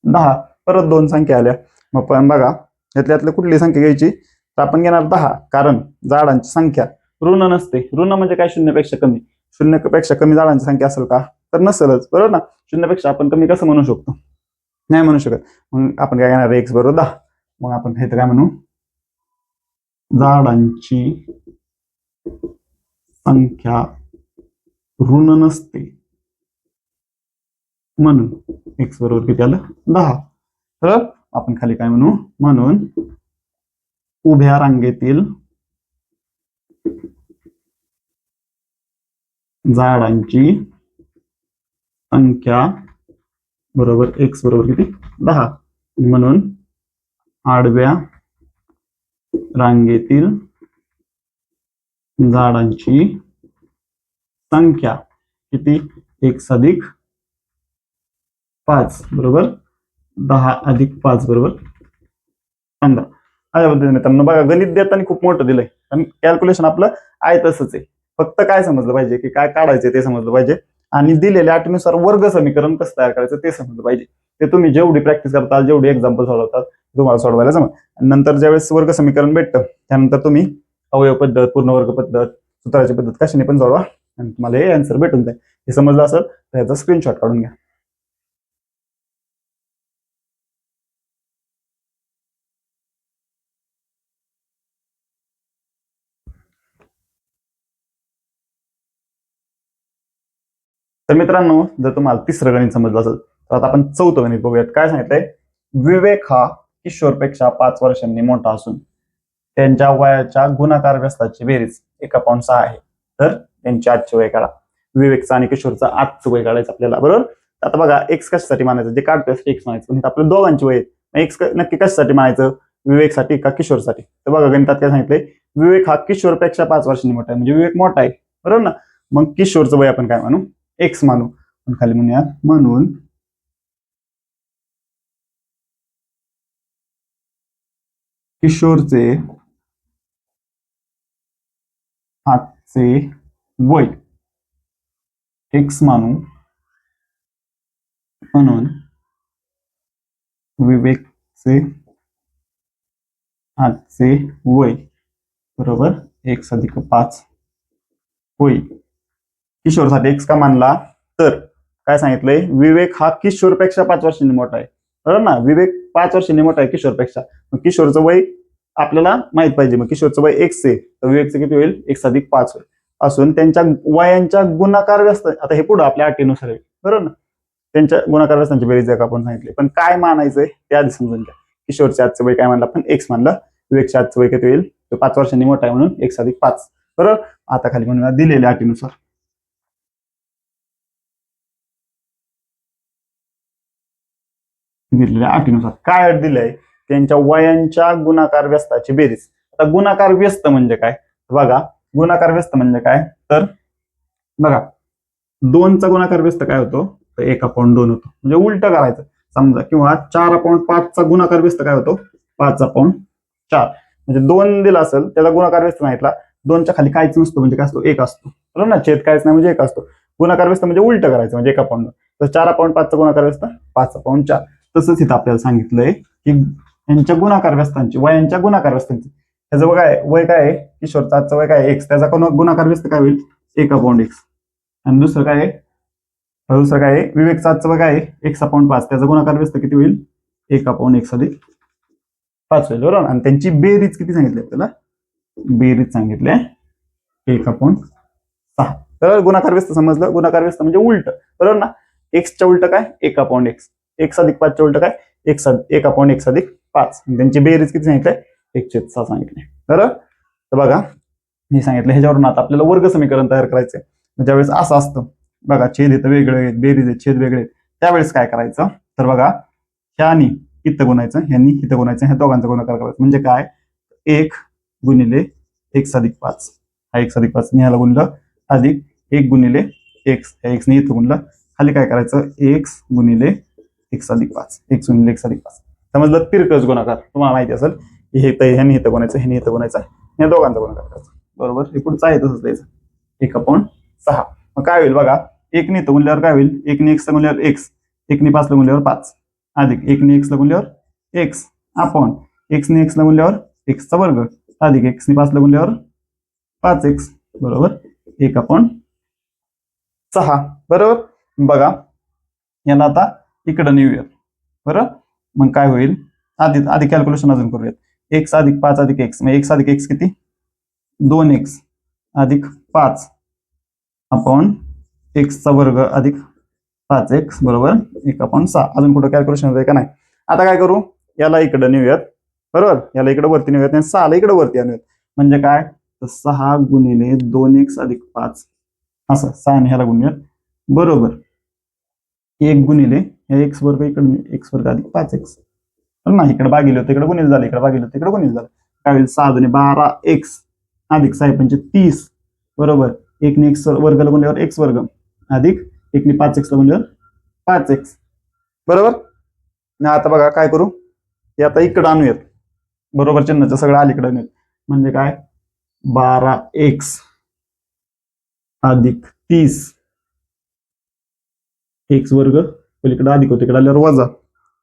10. परत दोन संख्या आल्या. मग पण बघा यातल्या कुठली संख्या घ्यायची? तर आपण घेणार 10 कारण झाडांची संख्या ऋण नसते. ऋण म्हणजे काय? शून्यापेक्षा कमी. शून्यापेक्षा कमी झाडांची संख्या असेल का? तर नसेलच. बरोबर ना. शून्यापेक्षा आपण कमी कसं म्हणू शकतो? नाही म्हणू शकत. मग आपण काय घेणार? x बरोबर 10. मग आपण हे तर काय म्हणू? झाडांची संख्या ऋण नसते म्हणून x बरोबर किती आलं? 10. तर आपण खाली काय म्हणू? म्हणून उभ्या रांगेतील झाडांची संख्या बरोबर x बरोबर किती? 10. म्हणून आडव्या रांगेतील झाडांची संख्या किती? x अधिक 5 बरोबर 10 अधिक 5 बरोबर 15. अशा पद्धतीने मित्रांनो बघा गणित देताना खूप मोठं दिलंय कारण कॅल्क्युलेशन आपलं आहे तसंच आहे. फक्त काय समजलं पाहिजे की काय काढायचं ते समजलं पाहिजे आणि दिलेल्या अटीनुसार वर्ग समीकरण कसं तयार करायचं ते समजलं पाहिजे. ते तुम्ही जेवढी प्रॅक्टिस करताल जेवढी एक्झाम्पल सोडवतात तुम्हाला सोडवायला जमत. नंतर ज्यावेळेस वर्ग समीकरण भेटतं त्यानंतर तुम्ही अवयव पद्धत, पूर्ण वर्ग पद्धत, सूत्राची पद्धत कशाने पण सोडवा आणि तुम्हाला हे आन्सर भेटून जाईल. हे समजलं असेल तर याचा स्क्रीनशॉट काढून घ्या. तर मित्रांनो जर तुम्हाला तिसरं गणित समजलं असेल तर आता आपण चौथं गणित बघूयात. काय सांगितलंय? विवेक हा किशोरपेक्षा 5 वर्षांनी मोठा असून त्यांच्या वयाच्या गुणाकार व्यस्ताची बेरीज 1/6 आहे. तर त्यांची आजची वय काढा. विवेकचा आणि किशोरचा आजचं वय काढायचं आपल्याला. बरोबर. आता बघा एक्स कशासाठी मानायचं? जे काढतोय एक्स मानायचं पण आपल्या दोघांची वय आहेत. एक्स नक्की कशासाठी मानायचं? विवेकसाठी का किशोरसाठी? तर बघा गणितात काय सांगितलंय? विवेक हा किशोरपेक्षा 5 वर्षांनी मोठा आहे म्हणजे विवेक मोठा आहे. बरोबर ना. मग किशोरचं वय आपण काय मानू? एक्स मानू. पण खाली म्हणूया म्हणून किशोरचे आजचे वय एक्स मानू म्हणून विवेकचे आजचे वय बरोबर एक्स अधिक 5 होईल. किशोरसाठी एक्स का मानला? तर काय सांगितलंय? विवेक हा किशोरपेक्षा 5 वर्षांनी मोठा आहे. बरोबर ना. विवेक 5 वर्षांनी मोठा आहे किशोरपेक्षा. मग किशोरचं वय आपल्याला माहित पाहिजे. मग किशोरचं वय एक्स आहे तर विवेकचं किती होईल? एक्स अधिक 5 होईल. असून त्यांच्या वयांच्या गुणाकार व्यस्त आता हे पुढे आपल्या अटीनुसार आहे. बरोबर ना. त्यांच्या गुणाकार व्यस्तांची बेरीज आपण सांगितली पण काय मानायचंय ते आधी समजून घ्या. किशोरचे आजचं वय काय मानलं आपण? एक्स मानलं. विवेकच्या आजचं वय किती होईल? 5 वर्षांनी मोठा आहे म्हणून एक्स अधिक 5. बरोबर. आता खाली म्हणूया दिलेल्या अटीनुसार दिलेल्या अटीनुसार काय अट दिली आहे? त्यांच्या वयांच्या गुणाकार व्यस्ताची बेरीज. आता गुणाकार व्यस्त म्हणजे काय? बघा गुणाकार व्यस्त म्हणजे काय? तर बघा 2चा गुणाकार व्यस्त काय होतो? तर 1/2 होतो. म्हणजे उलट करायचं समजा किंवा 4/5चा गुणाकार व्यस्त काय होतो? 5/4. म्हणजे 2 दिला असेल त्याचा गुणाकार व्यस्त सांगितला. 2च्या खाली काहीच नसतो म्हणजे काय असतो? 1 असतो. बरोबर ना. छेद काहीच नाही म्हणजे 1 असतो. गुणाकार व्यस्त म्हणजे उलट करायचं, म्हणजे 1 पाऊंड. तर 4/5चा गुणाकार व्यस्त 5/4. तसंच इथं आपल्याला सांगितलंय की यांच्या गुणाकार व्यस्तांची, वयांच्या गुणाकार व्यस्तांची, त्याचं वय काय आहे, किशोरचं आजचं वय काय आहे x, त्याचा गुणाकार व्यस्त काय होईल 1/x. आणि दुसरं काय आहे, विवेकचं आजचं वय काय आहे x/5, त्याचा गुणाकार व्यस्त किती होईल 1/x + 5 होईल, बरोबर. आणि त्यांची बेरीज किती सांगितली आपल्याला, बेरीज सांगितली 1/6. तर गुणाकार व्यस्त समजलं, गुणाकार व्यस्त म्हणजे उलट, बरोबर ना. एक्सच्या उलट काय 1/x, x+5च्या उलट काय 1/x + 5. त्यांची बेरीज किती सांगितलंय 1/6 सांगितले, बरोबर. तर बघा मी सांगितलं, ह्याच्यावरून आता आपल्याला वर्ग समीकरण तयार करायचंय. ज्यावेळेस असं असतं बघा, छेद इथं वेगळे, बेरीज आहेत, छेद वेगळे, त्यावेळेस काय करायचं, तर बघा ह्यानी इथं गुणायचं, ह्यांनी इथं गुणायचं, ह्या दोघांचा गुणाकार करायचं. म्हणजे काय 1 × x+5, हा x+5 ह्याला गुणलं, अधिक 1 × x, ह्या x ने इथं गुणलं, खाली काय करायचं x × x+5, x × x+5. समजलं, तिरकस गुणाकार तुम्हाला माहिती असेल, हे ह्यांनी इथं गुणायचं, ह्यांनी इथं गुणायचं, ह्या दोघांचा गुणाकार करायचा, बरोबर. हे पुढचं आहे तसंच द्यायचं 1/6. मग काय होईल बघा, 1 ने इथं गुणल्यावर काय होईल, 1 ने x ला गुणल्यावर x, 1 ने 5 ला गुणल्यावर 5, अधिक 1 ने x ला गुणल्यावर x, आपण x ने x ला गुणल्यावर x², अधिक x ने 5 ला गुणल्यावर 5x, बरोबर 1/6, बरोबर. बघा याला आता इकडं नेऊयात, बरोबर. मग काय होईल, आधी कॅल्क्युलेशन अजून करूयात. x+5 + x, मग x + x किती 2x अधिक 5 आपण x² अधिक 5x, बरोबर 1/6. अजून कुठं कॅल्क्युलेशन होतंय का नाही. आता काय करू, याला इकडे नेऊयात, बरोबर, याला इकडे वरती नेऊयात आणि 6 ला इकडे वरती आणूयात. म्हणजे काय, तर 6 × 2x अधिक 5, असं 6 ने ह्याला गुणूयात, बरोबर 1 × x² इकडे x² अधिक 5x. तर नाही, इकडे भागिले होते, इकडे गुणिले झाले, इकडे भागिले होते, इकडे गुणिले झाले. काय होईल, 6 × 12x अधिक 6 × 30, बरोबर 1 ने x² ला गुणल्यावर x² अधिक 1 ने 5x ला गुणल्यावर 5x, बरोबर. आता बघा काय करू, हे आता इकडे आणूयात, बरोबर चिन्हाचं सगळं अलीकडे आणूयात. म्हणजे काय 12x अधिक 30, x² पलीकडे अधिक होते, इकडे आल्यावर वजा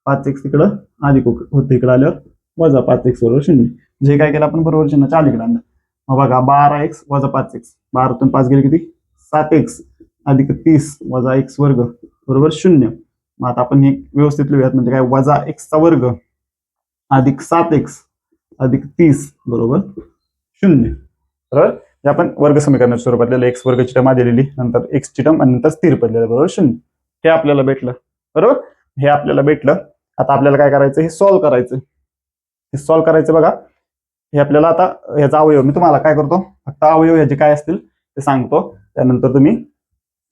5x, इकडं अधिक होते, इकडे आल्यावर वजा 5x बरोबर 0. जे काय केलं आपण बरोबर चिन्हाच्या अलीकडे आणलं. मग बघा 12x वजा 5x, 12तून 5 गेले किती 7x, अधिक 30 वजा x² बरोबर 0. मग आता आपण हे व्यवस्थित लिहूयात, म्हणजे काय वजा x² अधिक 7x अधिक 30 बरोबर 0, बरोबर. आपण वर्ग समीकरणाच्या स्वरूपात लिहिलं, x² ची टर्म आधी लिहिली, नंतर x ची टर्म आणि नंतर स्थिर पडलेलं, बरोबर 0. हे आपल्याला भेटलं, बरोबर. हे आपल्याला भेटलं. आता आपल्याला काय करायचं, हे सॉल्व्ह करायचं. हे सॉल्व्ह करायचं बघा, हे आपल्याला आता ह्याचा अवयव, मी तुम्हाला काय करतो, फक्त अवयव ह्याचे काय असतील ते सांगतो, त्यानंतर तुम्ही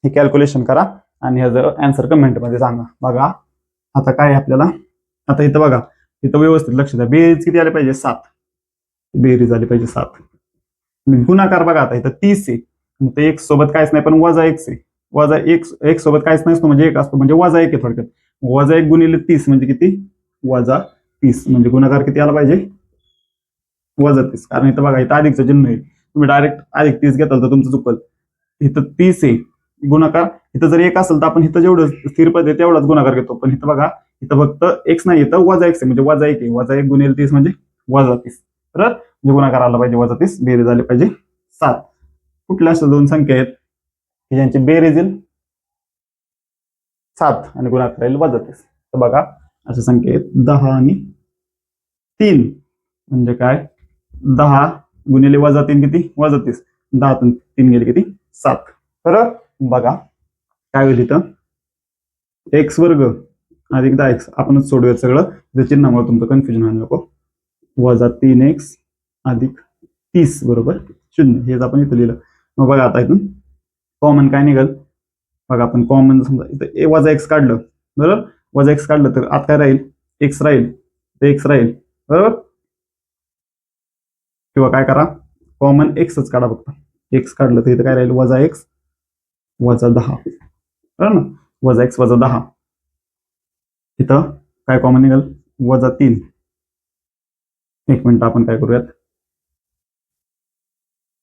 हे कॅल्क्युलेशन करा आणि ह्याचं आन्सर कमेंटमध्ये सांगा. बघा आता काय आपल्याला, आता इथं बघा, इथं व्यवस्थित लक्ष द्या, बेरीज किती आली पाहिजे 7, बेरीज आली पाहिजे 7. गुणाकार बघा, आता इथं 30 आहे, तर x सोबत काहीच नाही, पण वजा x आहे, वजा x सोबत काहीच नसतो म्हणजे 1 असतो, म्हणजे वजा 1 आहे थोडक्यात. वजा 1 × 30 म्हणजे किती वजा 30, म्हणजे गुणाकार किती आला पाहिजे वजा 30. कारण इथं बघा, इथं अधिकचं चिन्ह आहे, तुम्ही डायरेक्ट अधिक 30 घेताल तर तुमचं चुकल. इथं 30 आहे गुणाकार, इथं जर 1 असेल तर आपण इथं जेवढं स्थिर पद आहे तेवढाच गुणाकार घेतो, पण इथं बघा इथं फक्त x नाही, इथं वजा x आहे, म्हणजे वजा 1 आहे, वजा 1 × 30 म्हणजे वजा 30, बरोबर. म्हणजे गुणाकार आला पाहिजे वजा 30, बेरीज आली पाहिजे 7. कुठल्या अशा 2 संख्या आहेत की ज्यांची बेरीज येईल 7 आणि गुणाकार येईल वजा 30. तर बघा अशा संख्या आहेत 10 आणि 3. म्हणजे काय 10 × वजा 3 किती वजा 30, 10तून 3 गेले किती 7, बरोबर. बघा काय होईल, इथं x² अधिक 10x, आपणच सोडूयात सगळं, चिन्हामुळे तुमचं कन्फ्युजन व्हायला नको. वजा 3x अधिक 30 बरोबर 0, हेच आपण इथं लिहिलं. मग बघा आता इथून कॉमन काय निघाल, बघा आपण कॉमन समजा इथं वजा x काढलं, बरोबर, वजा x काढलं तर आता काय राहील, x राहील, तर x राहील, बरोबर. किंवा काय करा, कॉमन xच काढा, फक्त x काढलं तर इथं काय राहील, वजा x वजा 10, बरोबर ना, वजा x वजा 10. इथं काय कॉमन निघाल, वजा 3. एक मिनिट आपण काय करूयात,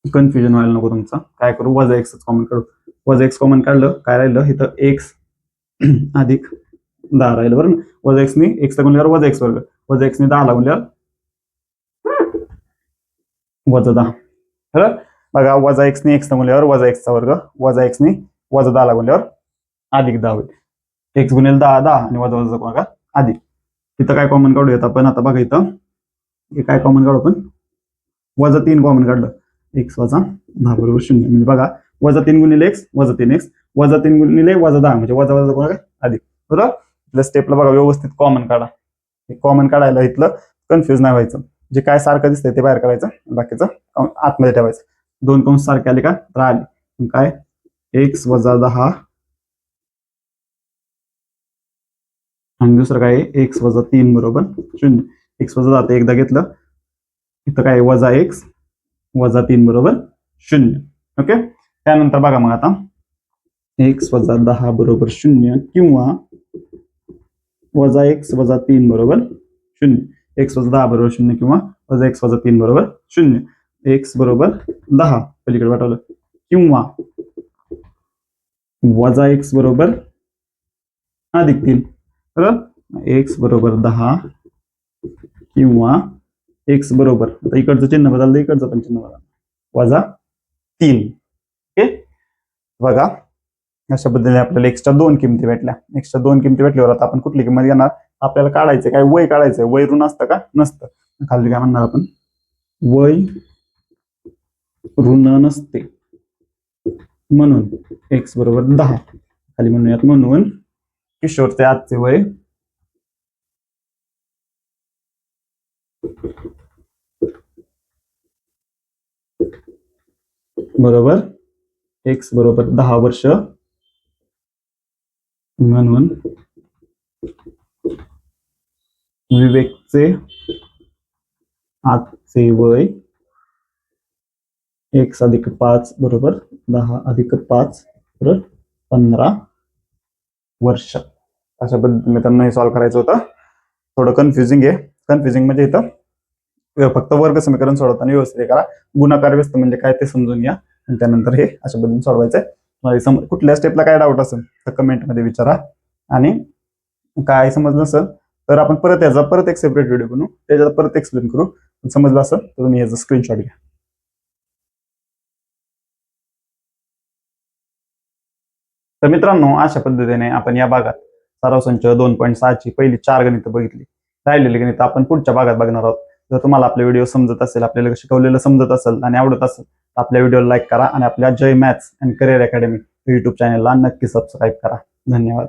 कन्फ्युजन व्हायला नको तुमचं. काय करू, वजा एक्स कॉमन काढू. वजा एक्स कॉमन काढलं, काय राहिलं इथं एक्स अधिक 10 राहिलं बरं ना. वजा एक्सने एक्स गुणल्यावर वजा एक्स वर्ग, वजा एक्सने 10 गुणल्यावर वजा 10. बरं बघा, वजा एक्सने एक्स गुणल्यावर वजा एक्सचा वर्ग, वजा एक्सने वजा 10 गुणल्यावर अधिक 10 होईल. एक्स गुणिले 10 10 आणि वजा वजा बघा अधिक. इथं काय कॉमन काढूयात आपण आता. बघा इथं हे काय कॉमन काढू आपण, वजा 3 कॉमन काढलं, एक्स वजा 10 बरोबर 0. म्हणजे बघा वजा 3 गुणिले एक्स वजा 3 एक्स वजा 3 गुणिले वजा 10 म्हणजे वजा वजा कोणा अधिक. बरोबर, इथल्या स्टेपला बघा व्यवस्थित कॉमन काढा. हे कॉमन काढायला इथलं कन्फ्युज नाही व्हायचं. जे काय सारखं दिसतंय ते बाहेर काढायचं, बाकीचं आतमध्ये ठेवायचं. 2 कंस सारखे आले का तर आले. काय एक्स वजा 10 आणि दुसरं काय एक्स वजा 3 बरोबर 0. एक्स वजा 10 एकदा घेतलं, इथं काय वजा एक्स वजा 3 बरोबर 0. ओके, त्यानंतर बघा मग आता एक्स वजा 10 बरोबर 0 किंवा वजा एक्स वजा 3 बरोबर 0. एक्स वजा 10 बरोबर 0 किंवा वजा एक्स वजा 3 बरोबर 0. एक्स बरोबर 10 पलीकडे पाठवलं किंवा वजा एक्स बरोबर अधिक 3. बरोबर, एक्स बरोबर 10 किंवा एक्स बरोबर, आता इकडचं चिन्ह बदललं, इकडचं पण चिन्ह बदललं, वजा 3. ओके, बघा अशा पद्धतीने आपल्याला एक्सच्या 2 किमती भेटल्या. एक्सच्या 2 किमती भेटल्यावर आता आपण कुठली किंमत घेणार, आपल्याला काढायचं काय, वय काढायचंय. वय ऋण असतं का, नसतं. खाली काय म्हणणार आपण, वय ऋण नसते म्हणून एक्स बरोबर 10 खाली म्हणूयात. म्हणून किशोरचे आजचे वय बरोबर एक्स बरोबर 10 वर्ष म्हणून विवेकचे आजचे वय एक्स अधिक 5 बरोबर 10 अधिक 5 बरोबर 15 वर्ष. अशा पद्धतीने त्यांना हे सॉल्व्ह करायचं होतं. थोडं कन्फ्युजिंग आहे. कन्फ्युजिंग म्हणजे इथं फक्त वर्ग समीकरण सोडवताना व्यवस्थित करा. गुणाकार व्यस्त म्हणजे काय ते समजून घ्या आणि त्यानंतर हे अशा पद्धतीने सोडवायचंय. कुठल्या स्टेपला काय डाऊट असेल तर कमेंटमध्ये विचारा. आणि काय समजलं नसेल तर आपण परत एक सेपरेट व्हिडिओ बनवू, त्याच्यात परत एक्सप्लेन करू. समजलं असेल तर तुम्ही याचा स्क्रीनशॉट घ्या. तर मित्रांनो, अशा पद्धतीने आपण या भागात सराव संच 2.6 ची पहिली 4 गणितं बघितली. राहिलेली गणित आपण पुढच्या भागात बघणार आहोत. जर तुम्हाला आपले व्हिडिओ समजत असेल, आपल्याला शिकवलेलं समजत असेल आणि आवडत असेल तर आपल्या व्हिडिओला लाईक करा आणि आपल्या Jai maths and career academy YouTube चॅनलला नक्की सबस्क्राईब करा. धन्यवाद.